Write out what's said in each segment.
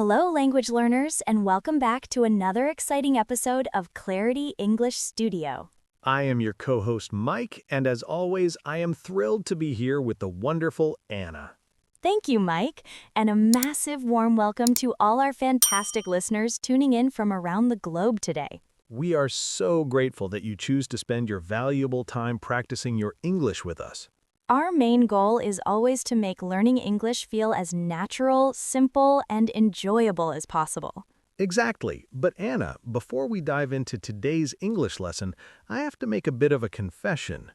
Hello, language learners, and welcome back to another exciting episode of Clarity English Studio. I am your co-host Mike, and as always, I am thrilled to be here with the wonderful Anna. Thank you, Mike, and a massive warm welcome to all our fantastic listeners tuning in from around the globe today. We are so grateful that you choose to spend your valuable time practicing your English with us. Our main goal is always to make learning English feel as natural, simple, and enjoyable as possible. Exactly. But Anna, before we dive into today's English lesson, I have to make a bit of a confession.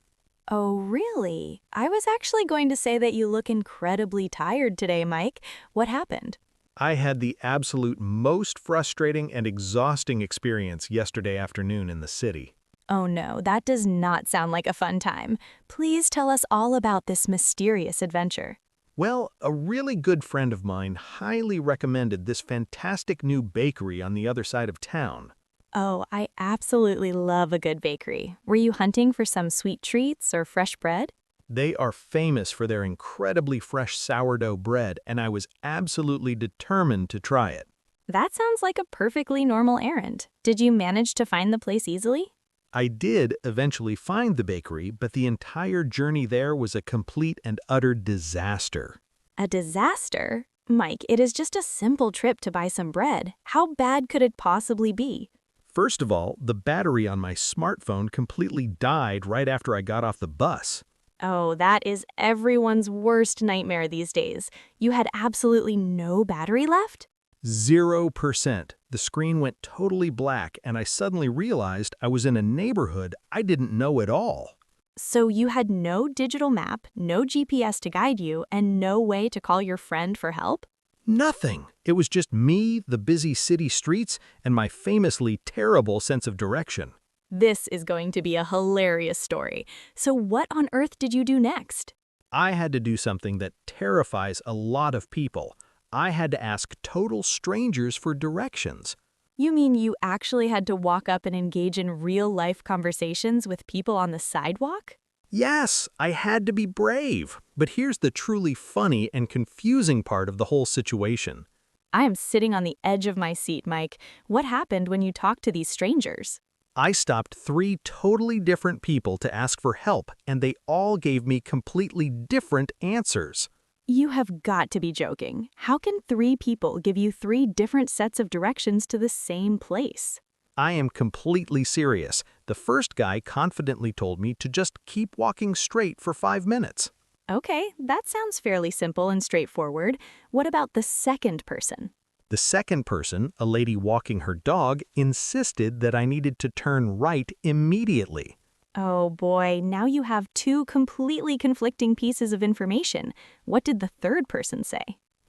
Oh, really? I was actually going to say that you look incredibly tired today, Mike. What happened? I had the absolute most frustrating and exhausting experience yesterday afternoon in the city. Oh no, that does not sound like a fun time. Please tell us all about this mysterious adventure. Well, a really good friend of mine highly recommended this fantastic new bakery on the other side of town. Oh, I absolutely love a good bakery. Were you hunting for some sweet treats or fresh bread? They are famous for their incredibly fresh sourdough bread, and I was absolutely determined to try it. That sounds like a perfectly normal errand. Did you manage to find the place easily? I did eventually find the bakery, but the entire journey there was a complete and utter disaster. A disaster? Mike, it is just a simple trip to buy some bread. How bad could it possibly be? First of all, the battery on my smartphone completely died right after I got off the bus. Oh, that is everyone's worst nightmare these days. You had absolutely no battery left? 0%. The screen went totally black, and I suddenly realized I was in a neighborhood I didn't know at all. So you had no digital map, no GPS to guide you, and no way to call your friend for help? Nothing. It was just me, the busy city streets, and my famously terrible sense of direction. This is going to be a hilarious story. So what on earth did you do next? I had to do something that terrifies a lot of people. I had to ask total strangers for directions. You mean you actually had to walk up and engage in real-life conversations with people on the sidewalk? Yes, I had to be brave. But here's the truly funny and confusing part of the whole situation. I am sitting on the edge of my seat, Mike. What happened when you talked to these strangers? I stopped 3 totally different people to ask for help, and they all gave me completely different answers. You have got to be joking. How can 3 people give you 3 different sets of directions to the same place? I am completely serious. The first guy confidently told me to just keep walking straight for 5 minutes. Okay, that sounds fairly simple and straightforward. What about the second person? The second person, a lady walking her dog, insisted that I needed to turn right immediately. Oh boy, now you have 2 completely conflicting pieces of information. What did the third person say?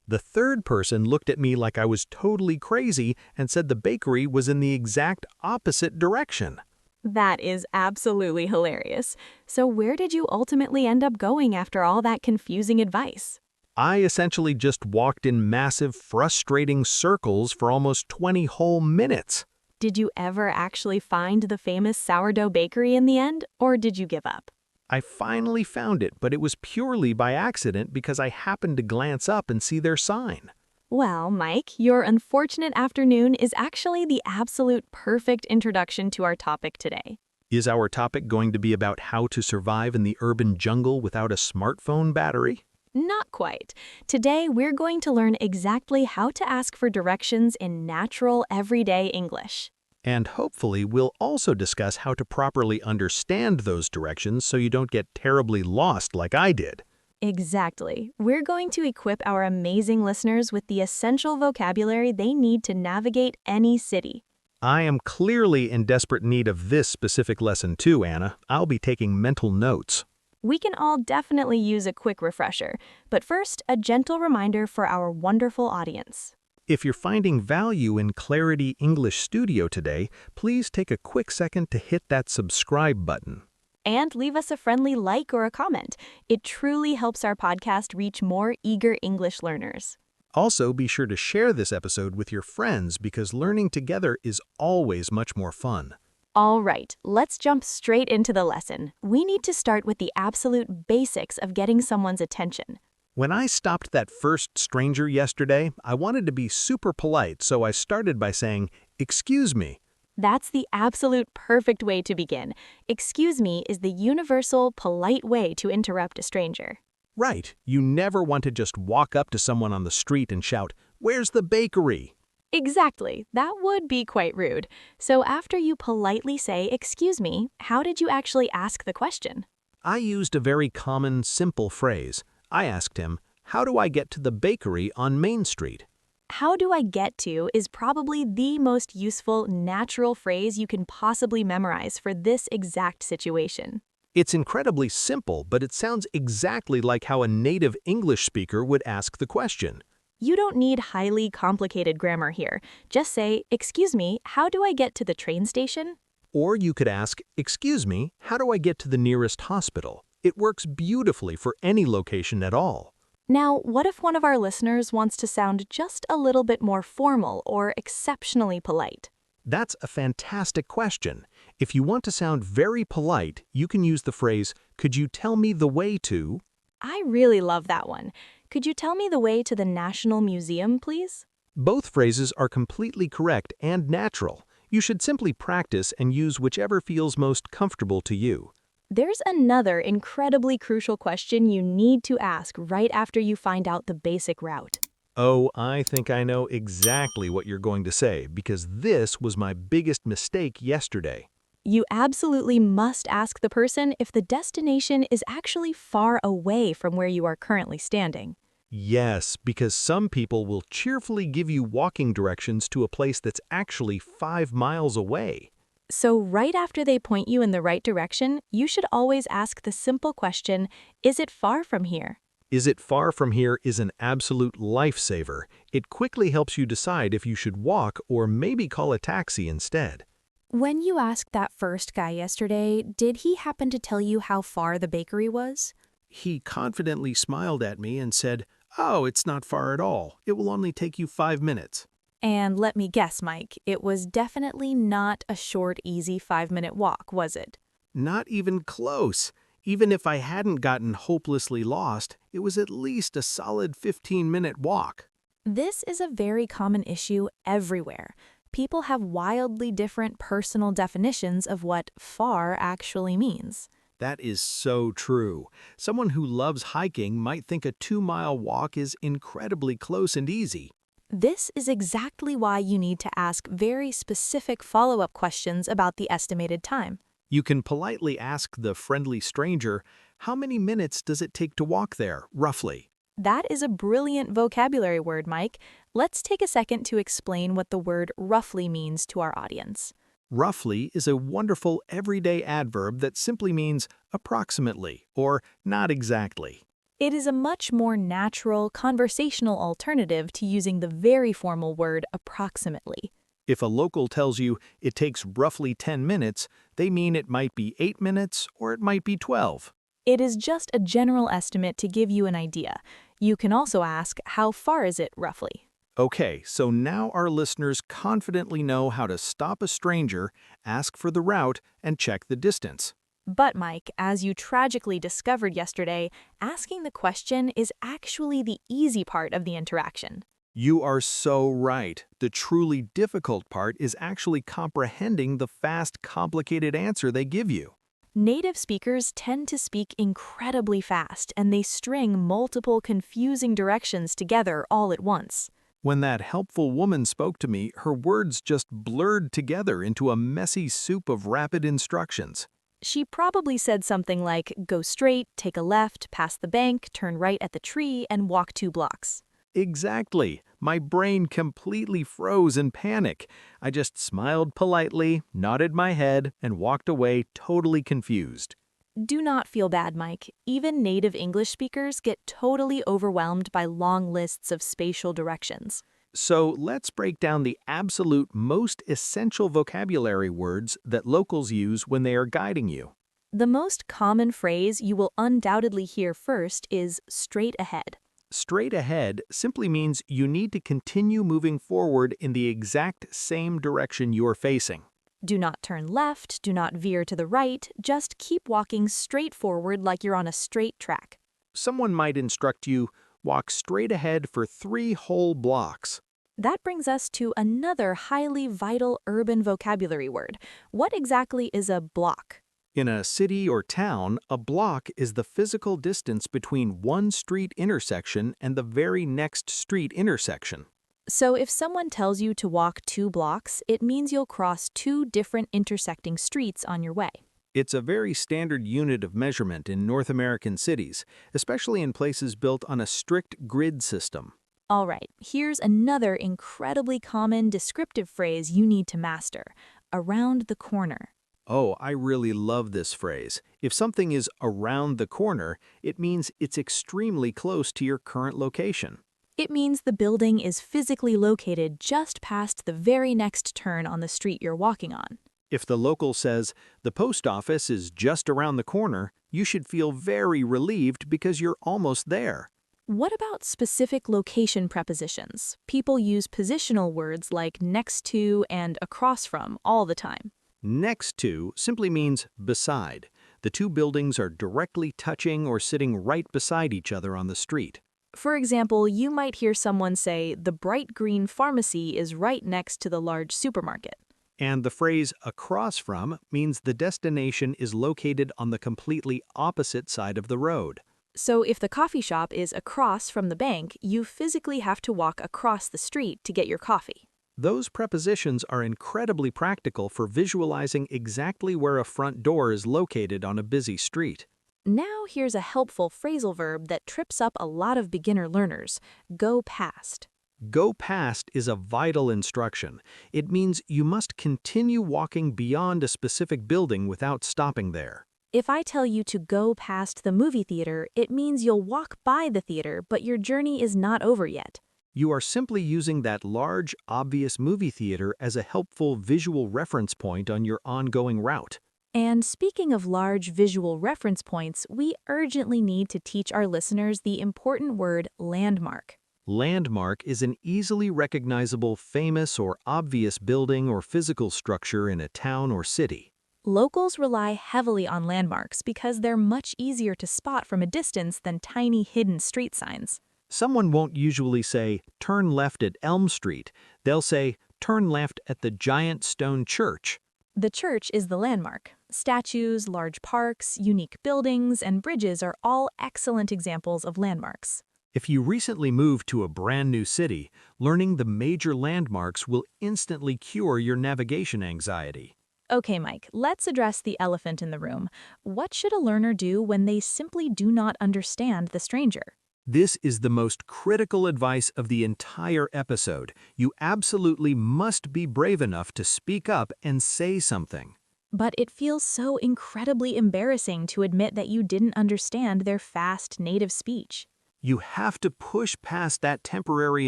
The third person looked at me like I was totally crazy and said the bakery was in the exact opposite direction. That is absolutely hilarious. So where did you ultimately end up going after all that confusing advice? I essentially just walked in massive, frustrating circles for almost 20 whole minutes. Did you ever actually find the famous sourdough bakery in the end, or did you give up? I finally found it, but it was purely by accident because I happened to glance up and see their sign. Well, Mike, your unfortunate afternoon is actually the absolute perfect introduction to our topic today. Is our topic going to be about how to survive in the urban jungle without a smartphone battery? Not quite. Today, we're going to learn exactly how to ask for directions in natural, everyday English. And hopefully, we'll also discuss how to properly understand those directions so you don't get terribly lost like I did. Exactly. We're going to equip our amazing listeners with the essential vocabulary they need to navigate any city. I am clearly in desperate need of this specific lesson too, Anna. I'll be taking mental notes. We can all definitely use a quick refresher, but first, a gentle reminder for our wonderful audience. If you're finding value in Clarity English Studio today, please take a quick second to hit that subscribe button. And leave us a friendly like or a comment. It truly helps our podcast reach more eager English learners. Also, be sure to share this episode with your friends because learning together is always much more fun. All right, let's jump straight into the lesson. We need to start with the absolute basics of getting someone's attention. When I stopped that first stranger yesterday, I wanted to be super polite, so I started by saying, "Excuse me." That's the absolute perfect way to begin. Excuse me is the universal, polite way to interrupt a stranger. Right, you never want to just walk up to someone on the street and shout, "Where's the bakery?" Exactly, that would be quite rude. So after you politely say, excuse me, how did you actually ask the question? I used a very common, simple phrase. I asked him, "How do I get to the bakery on Main Street?" How do I get to is probably the most useful, natural phrase you can possibly memorize for this exact situation. It's incredibly simple, but it sounds exactly like how a native English speaker would ask the question. You don't need highly complicated grammar here. Just say, excuse me, how do I get to the train station? Or you could ask, "Excuse me, how do I get to the nearest hospital?" It works beautifully for any location at all. Now, what if one of our listeners wants to sound just a little bit more formal or exceptionally polite? That's a fantastic question. If you want to sound very polite, you can use the phrase, "Could you tell me the way to?" I really love that one. Could you tell me the way to the National Museum, please? Both phrases are completely correct and natural. You should simply practice and use whichever feels most comfortable to you. There's another incredibly crucial question you need to ask right after you find out the basic route. Oh, I think I know exactly what you're going to say, because this was my biggest mistake yesterday. You absolutely must ask the person if the destination is actually far away from where you are currently standing. Yes, because some people will cheerfully give you walking directions to a place that's actually 5 miles away. So right after they point you in the right direction, you should always ask the simple question, is it far from here? "Is it far from here" is an absolute lifesaver. It quickly helps you decide if you should walk or maybe call a taxi instead. When you asked that first guy yesterday, did he happen to tell you how far the bakery was? He confidently smiled at me and said, "Oh, it's not far at all. It will only take you 5 minutes." And let me guess, Mike, it was definitely not a short, easy 5-minute walk, was it? Not even close. Even if I hadn't gotten hopelessly lost, it was at least a solid 15-minute walk. This is a very common issue everywhere. People have wildly different personal definitions of what far actually means. That is so true. Someone who loves hiking might think a 2-mile walk is incredibly close and easy. This is exactly why you need to ask very specific follow-up questions about the estimated time. You can politely ask the friendly stranger, "How many minutes does it take to walk there, roughly?" That is a brilliant vocabulary word, Mike. Let's take a second to explain what the word roughly means to our audience. Roughly is a wonderful everyday adverb that simply means approximately or not exactly. It is a much more natural, conversational alternative to using the very formal word approximately. If a local tells you it takes roughly 10 minutes, they mean it might be 8 minutes or it might be 12. It is just a general estimate to give you an idea. You can also ask, how far is it roughly? Okay, so now our listeners confidently know how to stop a stranger, ask for the route, and check the distance. But Mike, as you tragically discovered yesterday, asking the question is actually the easy part of the interaction. You are so right. The truly difficult part is actually comprehending the fast, complicated answer they give you. Native speakers tend to speak incredibly fast, and they string multiple confusing directions together all at once. When that helpful woman spoke to me, her words just blurred together into a messy soup of rapid instructions. She probably said something like, go straight, take a left, pass the bank, turn right at the tree, and walk 2 blocks. Exactly. My brain completely froze in panic. I just smiled politely, nodded my head, and walked away totally confused. Do not feel bad, Mike. Even native English speakers get totally overwhelmed by long lists of spatial directions. So let's break down the absolute most essential vocabulary words that locals use when they are guiding you. The most common phrase you will undoubtedly hear first is straight ahead. Straight ahead simply means you need to continue moving forward in the exact same direction you're facing. Do not turn left, do not veer to the right, just keep walking straight forward like you're on a straight track. Someone might instruct you, Walk straight ahead for 3 whole blocks. That brings us to another highly vital urban vocabulary word. What exactly is a block? In a city or town, a block is the physical distance between one street intersection and the very next street intersection. So if someone tells you to walk 2 blocks, it means you'll cross 2 different intersecting streets on your way. It's a very standard unit of measurement in North American cities, especially in places built on a strict grid system. All right, here's another incredibly common descriptive phrase you need to master. Around the corner. Oh, I really love this phrase. If something is around the corner, it means it's extremely close to your current location. It means the building is physically located just past the very next turn on the street you're walking on. If the local says, the post office is just around the corner, you should feel very relieved because you're almost there. What about specific location prepositions? People use positional words like next to and across from all the time. Next to simply means beside. The 2 buildings are directly touching or sitting right beside each other on the street. For example, you might hear someone say, the bright green pharmacy is right next to the large supermarket. And the phrase across from means the destination is located on the completely opposite side of the road. So if the coffee shop is across from the bank, you physically have to walk across the street to get your coffee. Those prepositions are incredibly practical for visualizing exactly where a front door is located on a busy street. Now here's a helpful phrasal verb that trips up a lot of beginner learners. Go past. Go past is a vital instruction. It means you must continue walking beyond a specific building without stopping there. If I tell you to go past the movie theater, it means you'll walk by the theater, but your journey is not over yet. You are simply using that large, obvious movie theater as a helpful visual reference point on your ongoing route. And speaking of large visual reference points, we urgently need to teach our listeners the important word landmark. Landmark is an easily recognizable, famous or obvious building or physical structure in a town or city. Locals rely heavily on landmarks because they're much easier to spot from a distance than tiny hidden street signs. Someone won't usually say, turn left at Elm Street. They'll say, turn left at the giant stone church. The church is the landmark. Statues, large parks, unique buildings, and bridges are all excellent examples of landmarks. If you recently moved to a brand new city, learning the major landmarks will instantly cure your navigation anxiety. Okay, Mike, let's address the elephant in the room. What should a learner do when they simply do not understand the stranger? This is the most critical advice of the entire episode. You absolutely must be brave enough to speak up and say something. But it feels so incredibly embarrassing to admit that you didn't understand their fast native speech. You have to push past that temporary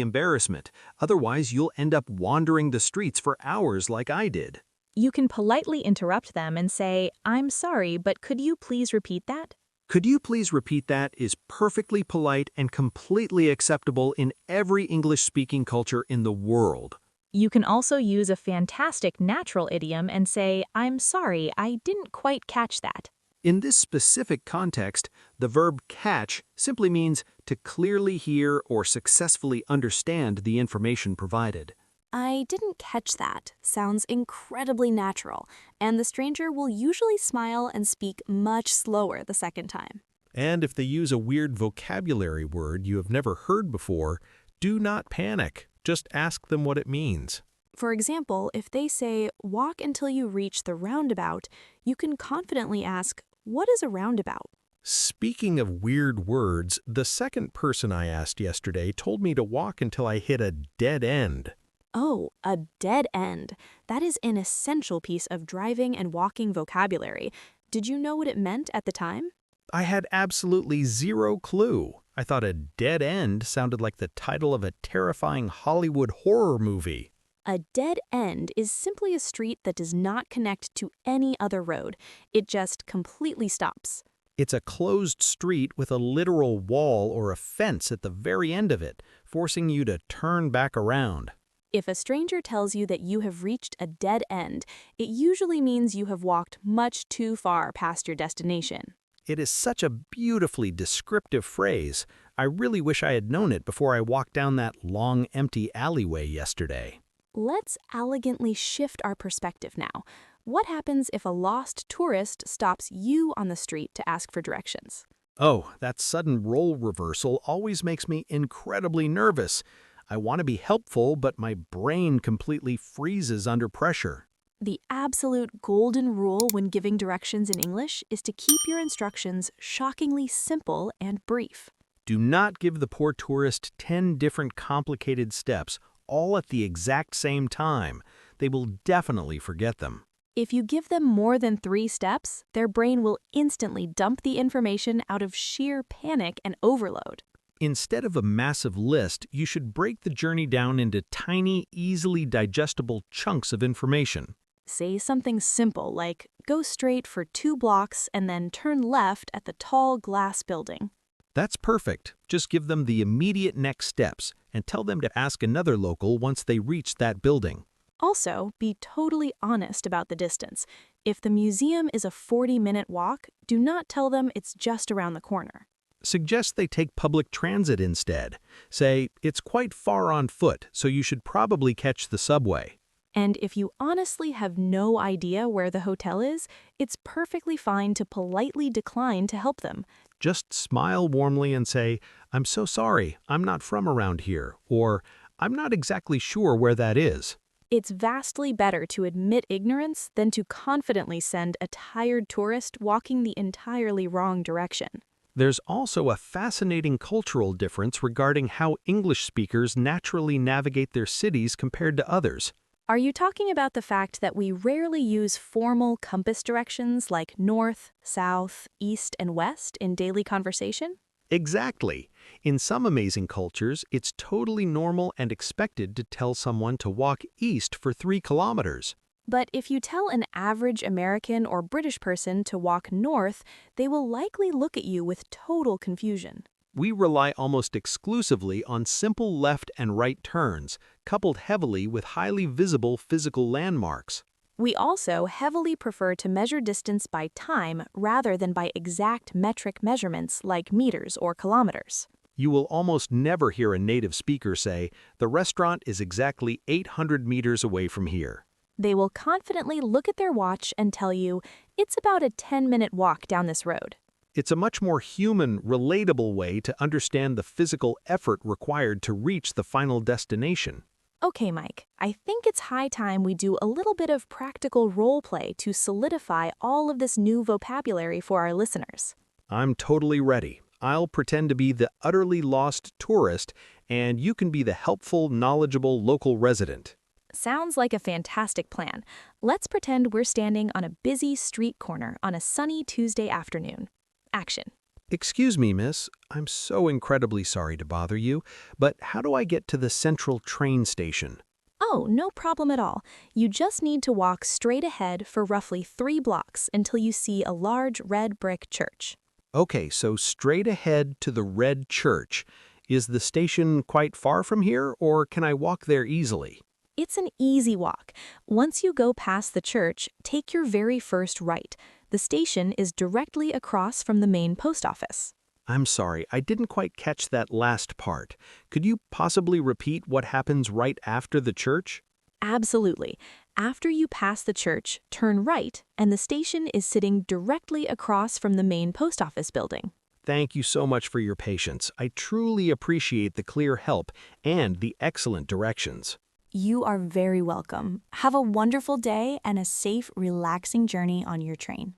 embarrassment, otherwise you'll end up wandering the streets for hours like I did. You can politely interrupt them and say, "I'm sorry, but could you please repeat that?" Could you please repeat that is perfectly polite and completely acceptable in every English-speaking culture in the world. You can also use a fantastic natural idiom and say, "I'm sorry, I didn't quite catch that." In this specific context, the verb catch simply means to clearly hear or successfully understand the information provided. I didn't catch that sounds incredibly natural, and the stranger will usually smile and speak much slower the second time. And if they use a weird vocabulary word you have never heard before, do not panic. Just ask them what it means. For example, if they say, walk until you reach the roundabout, you can confidently ask, what is a roundabout? Speaking of weird words, the second person I asked yesterday told me to walk until I hit a dead end. Oh, a dead end. That is an essential piece of driving and walking vocabulary. Did you know what it meant at the time? I had absolutely zero clue. I thought a dead end sounded like the title of a terrifying Hollywood horror movie. A dead end is simply a street that does not connect to any other road. It just completely stops. It's a closed street with a literal wall or a fence at the very end of it, forcing you to turn back around. If a stranger tells you that you have reached a dead end, it usually means you have walked much too far past your destination. It is such a beautifully descriptive phrase. I really wish I had known it before I walked down that long, empty alleyway yesterday. Let's elegantly shift our perspective now. What happens if a lost tourist stops you on the street to ask for directions? Oh, that sudden role reversal always makes me incredibly nervous. I want to be helpful, but my brain completely freezes under pressure. The absolute golden rule when giving directions in English is to keep your instructions shockingly simple and brief. Do not give the poor tourist 10 different complicated steps, all at the exact same time. They will definitely forget them. If you give them more than 3 steps, their brain will instantly dump the information out of sheer panic and overload. Instead of a massive list, you should break the journey down into tiny, easily digestible chunks of information. Say something simple like, go straight for 2 blocks and then turn left at the tall glass building. That's perfect. Just give them the immediate next steps and tell them to ask another local once they reach that building. Also, be totally honest about the distance. If the museum is a 40-minute walk, do not tell them it's just around the corner. Suggest they take public transit instead. Say, it's quite far on foot, so you should probably catch the subway. And if you honestly have no idea where the hotel is, it's perfectly fine to politely decline to help them. Just smile warmly and say, I'm so sorry, I'm not from around here, or I'm not exactly sure where that is. It's vastly better to admit ignorance than to confidently send a tired tourist walking the entirely wrong direction. There's also a fascinating cultural difference regarding how English speakers naturally navigate their cities compared to others. Are you talking about the fact that we rarely use formal compass directions like north, south, east, and west in daily conversation? Exactly. In some amazing cultures, it's totally normal and expected to tell someone to walk east for 3 kilometers. But if you tell an average American or British person to walk north, they will likely look at you with total confusion. We rely almost exclusively on simple left and right turns, coupled heavily with highly visible physical landmarks. We also heavily prefer to measure distance by time rather than by exact metric measurements like meters or kilometers. You will almost never hear a native speaker say, the restaurant is exactly 800 meters away from here. They will confidently look at their watch and tell you, it's about a 10-minute walk down this road. It's a much more human, relatable way to understand the physical effort required to reach the final destination. Okay, Mike, I think it's high time we do a little bit of practical role play to solidify all of this new vocabulary for our listeners. I'm totally ready. I'll pretend to be the utterly lost tourist, and you can be the helpful, knowledgeable local resident. Sounds like a fantastic plan. Let's pretend we're standing on a busy street corner on a sunny Tuesday afternoon. Action. Excuse me, miss. I'm so incredibly sorry to bother you, but how do I get to the central train station? Oh, no problem at all. You just need to walk straight ahead for roughly 3 blocks until you see a large red brick church. Okay, so straight ahead to the red church. Is the station quite far from here, or can I walk there easily? It's an easy walk. Once you go past the church, take your very first right. The station is directly across from the main post office. I'm sorry, I didn't quite catch that last part. Could you possibly repeat what happens right after the church? Absolutely. After you pass the church, turn right, and the station is sitting directly across from the main post office building. Thank you so much for your patience. I truly appreciate the clear help and the excellent directions. You are very welcome. Have a wonderful day and a safe, relaxing journey on your train.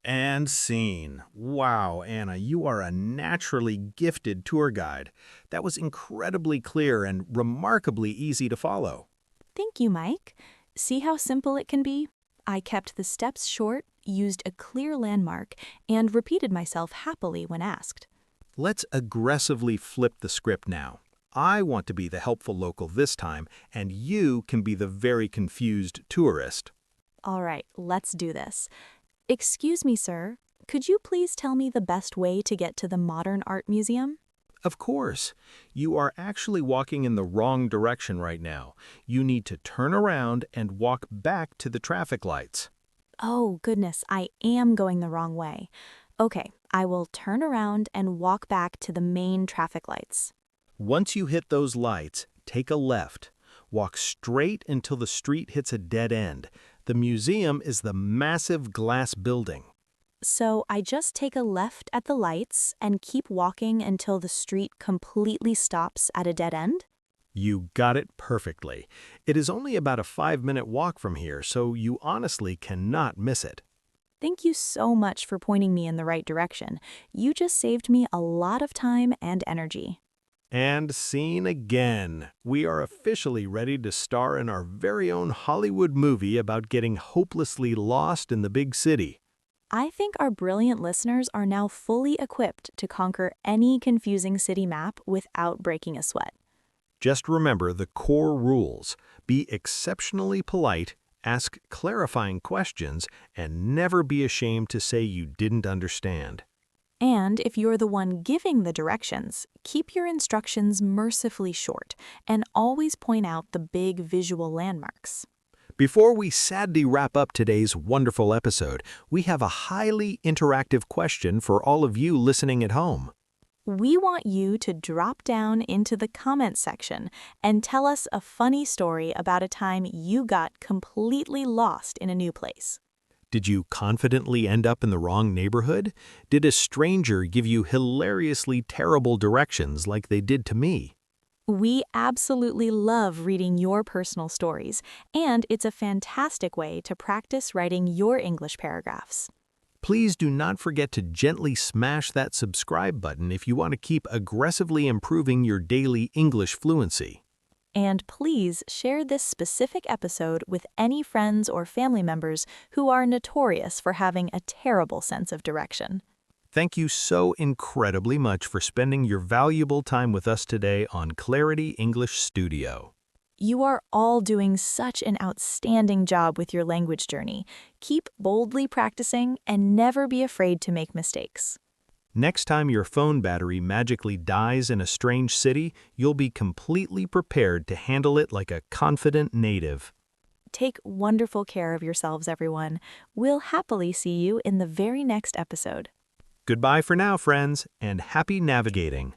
And scene. Wow, Anna, you are a naturally gifted tour guide. That was incredibly clear and remarkably easy to follow. Thank you, Mike. See how simple it can be? I kept the steps short, used a clear landmark, and repeated myself happily when asked. Let's aggressively flip the script now. I want to be the helpful local this time, and you can be the very confused tourist. All right, let's do this. Excuse me, sir. Could you please tell me the best way to get to the Modern Art Museum? Of course. You are actually walking in the wrong direction right now. You need to turn around and walk back to the traffic lights. Oh, goodness, I am going the wrong way. Okay, I will turn around and walk back to the main traffic lights. Once you hit those lights, take a left. Walk straight until the street hits a dead end. The museum is the massive glass building. So I just take a left at the lights and keep walking until the street completely stops at a dead end? You got it perfectly. It is only about a 5-minute walk from here, so you honestly cannot miss it. Thank you so much for pointing me in the right direction. You just saved me a lot of time and energy. And scene again. We are officially ready to star in our very own Hollywood movie about getting hopelessly lost in the big city. I think our brilliant listeners are now fully equipped to conquer any confusing city map without breaking a sweat. Just remember the core rules. Be exceptionally polite, ask clarifying questions, and never be ashamed to say you didn't understand. And if you're the one giving the directions, keep your instructions mercifully short and always point out the big visual landmarks. Before we sadly wrap up today's wonderful episode, we have a highly interactive question for all of you listening at home. We want you to drop down into the comments section and tell us a funny story about a time you got completely lost in a new place. Did you confidently end up in the wrong neighborhood? Did a stranger give you hilariously terrible directions like they did to me? We absolutely love reading your personal stories, and it's a fantastic way to practice writing your English paragraphs. Please do not forget to gently smash that subscribe button if you want to keep aggressively improving your daily English fluency. And please share this specific episode with any friends or family members who are notorious for having a terrible sense of direction. Thank you so incredibly much for spending your valuable time with us today on Clarity English Studio. You are all doing such an outstanding job with your language journey. Keep boldly practicing and never be afraid to make mistakes. Next time your phone battery magically dies in a strange city, you'll be completely prepared to handle it like a confident native. Take wonderful care of yourselves, everyone. We'll happily see you in the very next episode. Goodbye for now, friends, and happy navigating.